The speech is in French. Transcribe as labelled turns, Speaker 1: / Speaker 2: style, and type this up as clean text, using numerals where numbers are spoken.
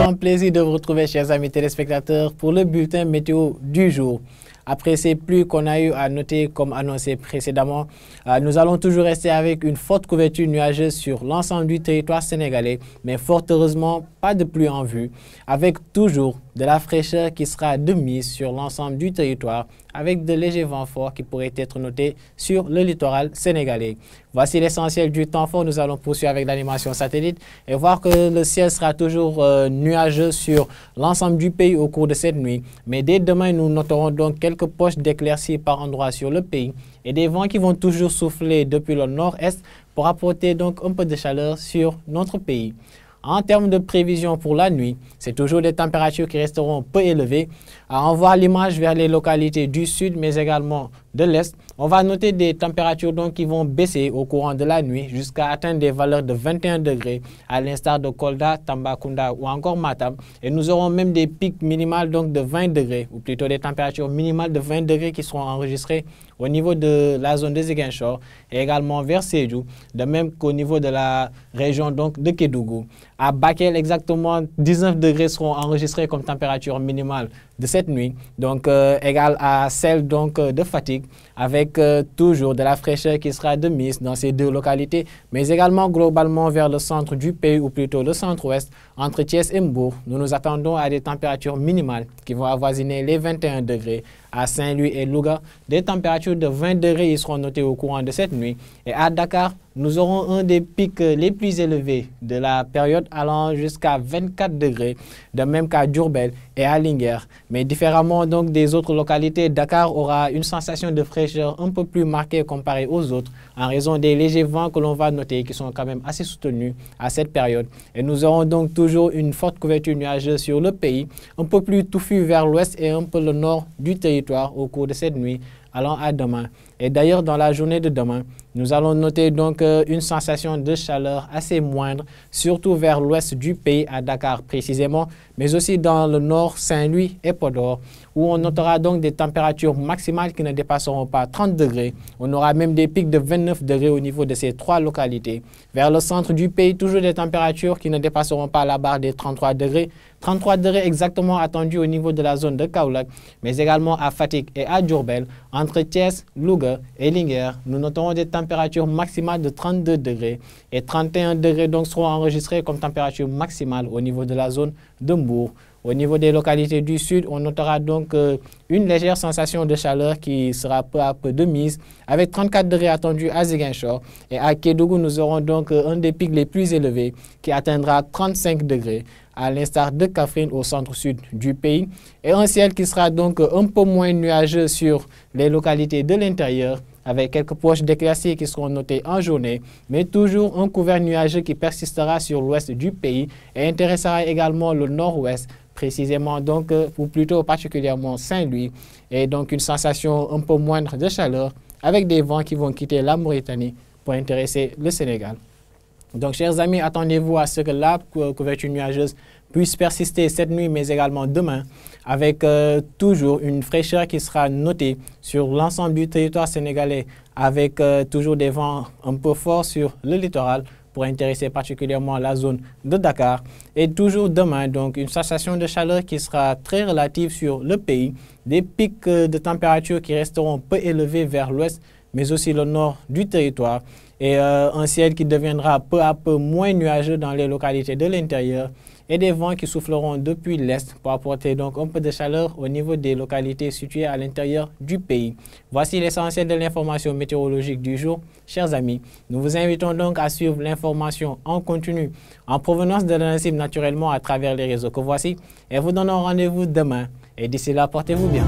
Speaker 1: un plaisir de vous retrouver, chers amis téléspectateurs, pour le bulletin météo du jour. Après ces pluies qu'on a eu à noter comme annoncé précédemment, nous allons toujours rester avec une forte couverture nuageuse sur l'ensemble du territoire sénégalais, mais fort heureusement, pas de pluie en vue, avec toujours de la fraîcheur qui sera de mise sur l'ensemble du territoire, avec de légers vents forts qui pourraient être notés sur le littoral sénégalais. Voici l'essentiel du temps fort. Nous allons poursuivre avec l'animation satellite et voir que le ciel sera toujours nuageux sur l'ensemble du pays au cours de cette nuit. Mais dès demain, nous noterons donc quelques poches d'éclaircies par endroits sur le pays et des vents qui vont toujours souffler depuis le nord-est pour apporter donc un peu de chaleur sur notre pays. En termes de prévision pour la nuit, c'est toujours des températures qui resteront peu élevées. On voit l'image vers les localités du sud, mais également de l'est. On va noter des températures donc qui vont baisser au courant de la nuit jusqu'à atteindre des valeurs de 21 degrés, à l'instar de Kolda, Tambacounda ou encore Matam. Et nous aurons même des pics minimales donc de 20 degrés, ou plutôt des températures minimales de 20 degrés qui seront enregistrées au niveau de la zone de Ziguinchor et également vers Sédhiou, de même qu'au niveau de la région donc de Kédougou. À Bakel, exactement 19 degrés seront enregistrés comme température minimale de cette nuit, donc égale à celle donc de Fatick, avec toujours de la fraîcheur qui sera de mise dans ces deux localités, mais également globalement vers le centre du pays, ou plutôt le centre-ouest, entre Thiès et Mbour. Nous nous attendons à des températures minimales qui vont avoisiner les 21 degrés. À Saint-Louis et Louga, des températures de 20 degrés y seront notées au courant de cette nuit. Et à Dakar, nous aurons un des pics les plus élevés de la période allant jusqu'à 24 degrés, de même qu'à Diourbel et à Linguère. Mais différemment donc des autres localités, Dakar aura une sensation de fraîcheur un peu plus marquée comparée aux autres en raison des légers vents que l'on va noter qui sont quand même assez soutenus à cette période. Et nous aurons donc toujours une forte couverture nuageuse sur le pays, un peu plus touffue vers l'ouest et un peu le nord du territoire au cours de cette nuit allant à demain. Et d'ailleurs, dans la journée de demain, nous allons noter donc une sensation de chaleur assez moindre, surtout vers l'ouest du pays, à Dakar précisément, mais aussi dans le nord, Saint-Louis et Podor, où on notera donc des températures maximales qui ne dépasseront pas 30 degrés. On aura même des pics de 29 degrés au niveau de ces trois localités. Vers le centre du pays, toujours des températures qui ne dépasseront pas la barre des 33 degrés. 33 degrés exactement attendus au niveau de la zone de Kaolack, mais également à Fatick et à Diourbel. Entre Thiès, Louga et Linguère, nous noterons des températures maximales de 32 degrés et 31 degrés donc seront enregistrés comme température maximale au niveau de la zone de Mbour. Au niveau des localités du sud, on notera donc une légère sensation de chaleur qui sera peu à peu de mise, avec 34 degrés attendus à Ziguinchor. Et à Kédougou, nous aurons donc un des pics les plus élevés qui atteindra 35 degrés, à l'instar de Kaffrine au centre-sud du pays. Et un ciel qui sera donc un peu moins nuageux sur les localités de l'intérieur, avec quelques poches d'éclaircies qui seront notées en journée, mais toujours un couvert nuageux qui persistera sur l'ouest du pays et intéressera également le nord-ouest, précisément donc, ou plutôt particulièrement Saint-Louis, et donc une sensation un peu moindre de chaleur, avec des vents qui vont quitter la Mauritanie pour intéresser le Sénégal. Donc, chers amis, attendez-vous à ce que la couverture nuageuse puisse persister cette nuit, mais également demain, avec toujours une fraîcheur qui sera notée sur l'ensemble du territoire sénégalais, avec toujours des vents un peu forts sur le littoral pour intéresser particulièrement la zone de Dakar. Et toujours demain, donc, une sensation de chaleur qui sera très relative sur le pays, des pics de température qui resteront peu élevés vers l'ouest, mais aussi le nord du territoire, et un ciel qui deviendra peu à peu moins nuageux dans les localités de l'intérieur, et des vents qui souffleront depuis l'est pour apporter donc un peu de chaleur au niveau des localités situées à l'intérieur du pays. Voici l'essentiel de l'information météorologique du jour. Chers amis, nous vous invitons donc à suivre l'information en continu en provenance de l'ANACIM naturellement à travers les réseaux que voici, et vous donnons rendez-vous demain. Et d'ici là, portez-vous bien.